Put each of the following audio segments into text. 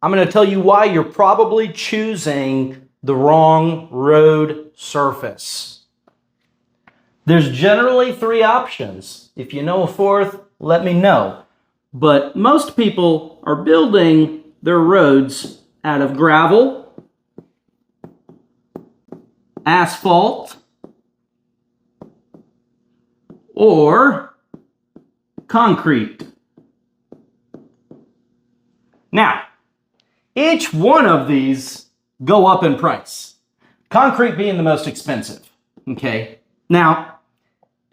I'm going to tell you why you're probably choosing the wrong road surface. There's generally 3 options. If you know a 4th, let me know. But most people are building their roads out of gravel, asphalt, or concrete. Now, each one of these go up in price. Concrete being the most expensive, okay? Now,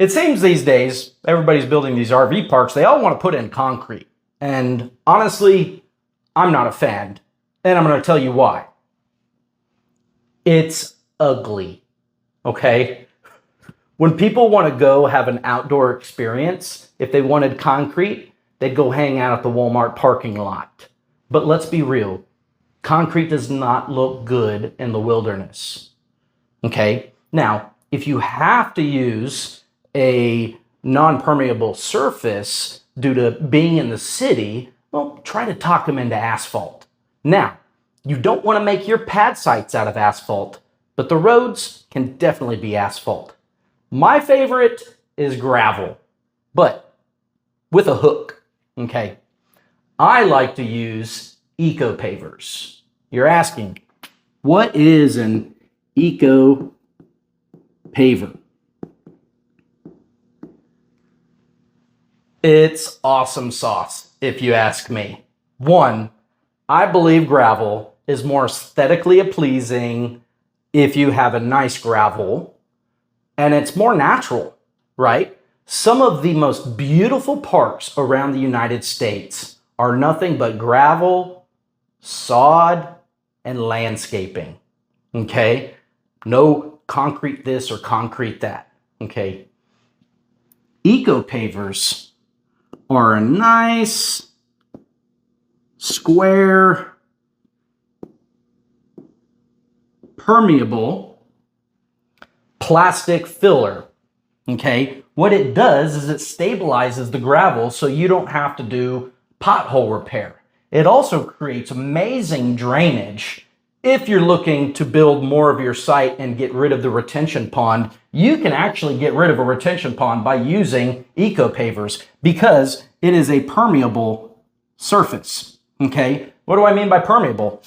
it seems these days, everybody's building these RV parks, they all want to put in concrete. And honestly, I'm not a fan. And I'm going to tell you why. It's ugly, okay? When people want to go have an outdoor experience, if they wanted concrete, they'd go hang out at the Walmart parking lot. But let's be real, concrete does not look good in the wilderness, okay? Now, if you have to use a non-permeable surface due to being in the city, well, try to talk them into asphalt. Now, you don't want to make your pad sites out of asphalt, but the roads can definitely be asphalt. My favorite is gravel, but with a hook, okay? I like to use eco pavers. You're asking, what is an eco paver? It's awesome sauce, if you ask me. 1, I believe gravel is more aesthetically pleasing if you have a nice gravel, and it's more natural, right? Some of the most beautiful parks around the United States are nothing but gravel, sod, and landscaping, okay? No concrete this or concrete that, okay? Eco pavers are a nice square permeable plastic filler, okay? What it does is it stabilizes the gravel so you don't have to do pothole repair. It also creates amazing drainage. If you're looking to build more of your site and get rid of the retention pond, you can actually get rid of a retention pond by using eco pavers because it is a permeable surface, okay? What do I mean by permeable?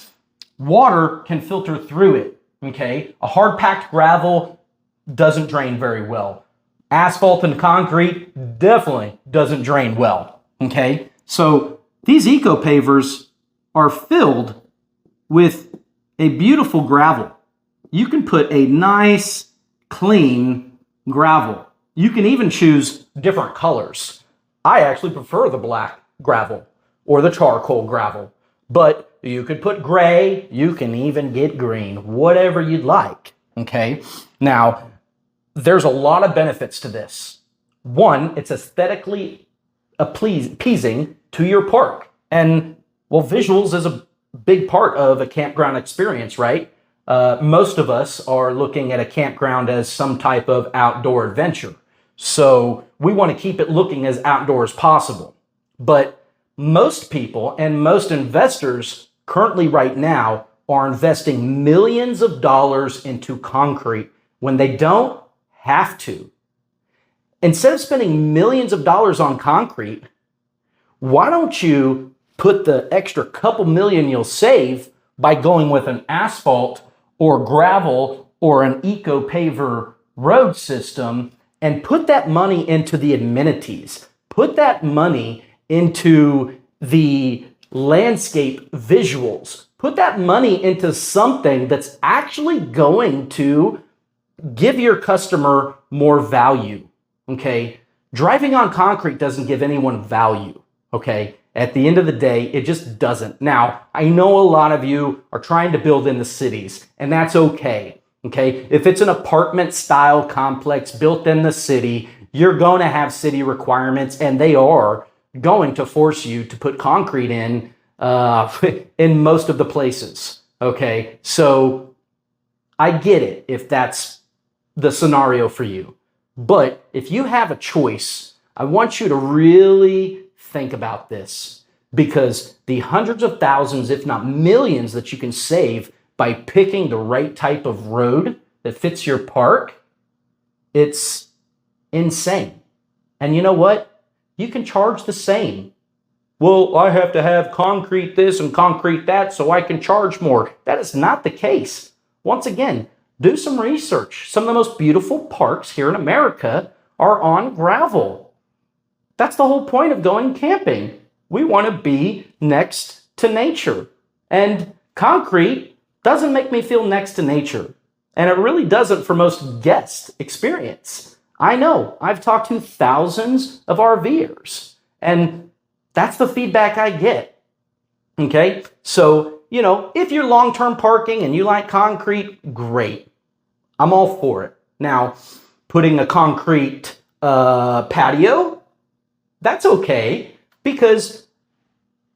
Water can filter through it, okay? A hard-packed gravel doesn't drain very well. Asphalt and concrete definitely doesn't drain well, okay? So these eco pavers are filled with a beautiful gravel. You can put a nice, clean gravel. You can even choose different colors. I actually prefer the black gravel or the charcoal gravel, but you could put gray, you can even get green, whatever you'd like, okay? Now, there's a lot of benefits to this. 1, it's aesthetically appeasing to your park. And, well, visuals is a big part of a campground experience, right? Most of us are looking at a campground as some type of outdoor adventure. So we want to keep it looking as outdoor as possible. But most people and most investors currently right now are investing millions of dollars into concrete when they don't have to. Instead of spending millions of dollars on concrete, why don't you put the extra couple million you'll save by going with an asphalt or gravel or an eco paver road system and put that money into the amenities. Put that money into the landscape visuals. Put that money into something that's actually going to give your customer more value, okay? Driving on concrete doesn't give anyone value, okay? At the end of the day, it just doesn't. Now, I know a lot of you are trying to build in the cities, and that's okay, okay? If it's an apartment style complex built in the city, you're going to have city requirements, and they are going to force you to put concrete in most of the places, okay? So I get it if that's the scenario for you. But if you have a choice, I want you to really think about this. because the hundreds of thousands, if not millions, that you can save by picking the right type of road that fits your park, it's insane. And you know what? You can charge the same. Well, I have to have concrete this and concrete that so I can charge more. That is not the case. Once again, do some research. Some of the most beautiful parks here in America are on gravel. That's the whole point of going camping. We want to be next to nature. And concrete doesn't make me feel next to nature. And it really doesn't for most guest experience. I know, I've talked to thousands of RVers, and that's the feedback I get. Okay? So, if you're long-term parking and you like concrete, great. I'm all for it. Now, putting a concrete patio, that's okay, because,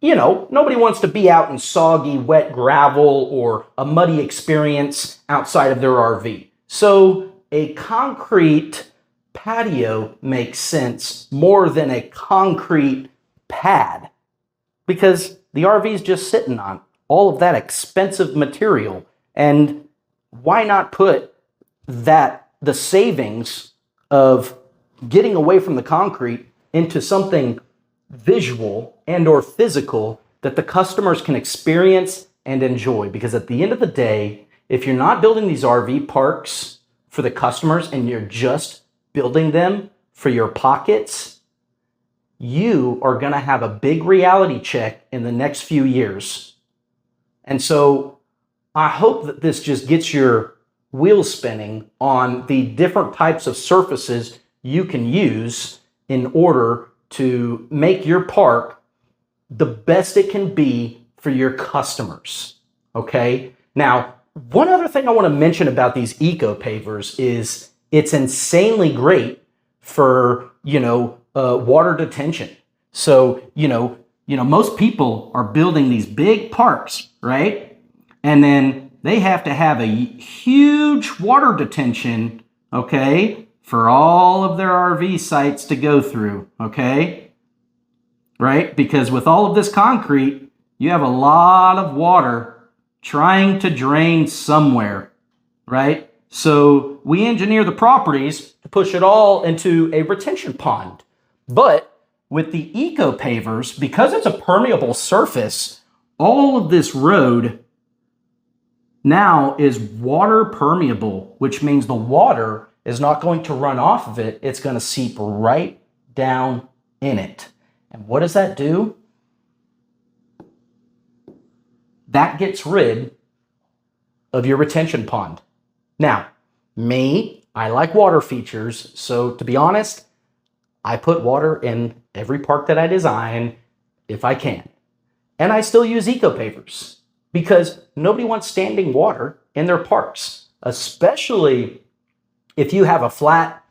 nobody wants to be out in soggy, wet gravel or a muddy experience outside of their RV. So a concrete patio makes sense more than a concrete pad, because the RV is just sitting on all of that expensive material. And why not put the savings of getting away from the concrete into something visual and or physical that the customers can experience and enjoy? Because at the end of the day, if you're not building these RV parks for the customers and you're just building them for your pockets, you are going to have a big reality check in the next few years. And so I hope that this just gets your wheels spinning on the different types of surfaces you can use in order to make your park the best it can be for your customers. Okay? Now, one other thing I want to mention about these eco pavers is it's insanely great for, water detention. So, most people are building these big parks, right? And then they have to have a huge water detention, okay, for all of their RV sites to go through, okay? Right? Because with all of this concrete, you have a lot of water trying to drain somewhere, right? So we engineer the properties to push it all into a retention pond. But with the eco pavers, because it's a permeable surface, all of this road now is water permeable, which means the water is not going to run off of it. It's going to seep right down in it. And what does that do? That gets rid of your retention pond. Now, I like water features, so to be honest, I put water in every park that I design if I can. And I still use eco pavers because nobody wants standing water in their parks, especially if you have a flat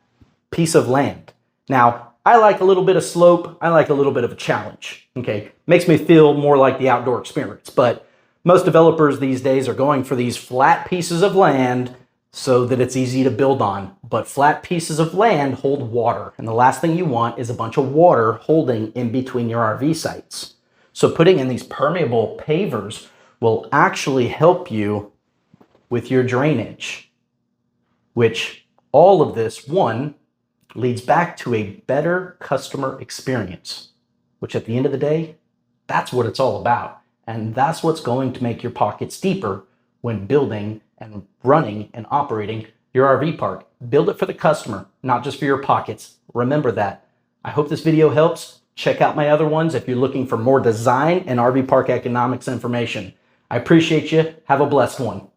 piece of land. Now, I like a little bit of slope. I like a little bit of a challenge. Okay, makes me feel more like the outdoor experience. But most developers these days are going for these flat pieces of land so that it's easy to build on. But flat pieces of land hold water. And the last thing you want is a bunch of water holding in between your RV sites. So putting in these permeable pavers will actually help you with your drainage, which all of this, one, leads back to a better customer experience, which at the end of the day, that's what it's all about. And that's what's going to make your pockets deeper when building and running and operating your RV park. Build it for the customer, not just for your pockets. Remember that. I hope this video helps. Check out my other ones if you're looking for more design and RV park economics information. I appreciate you. Have a blessed one.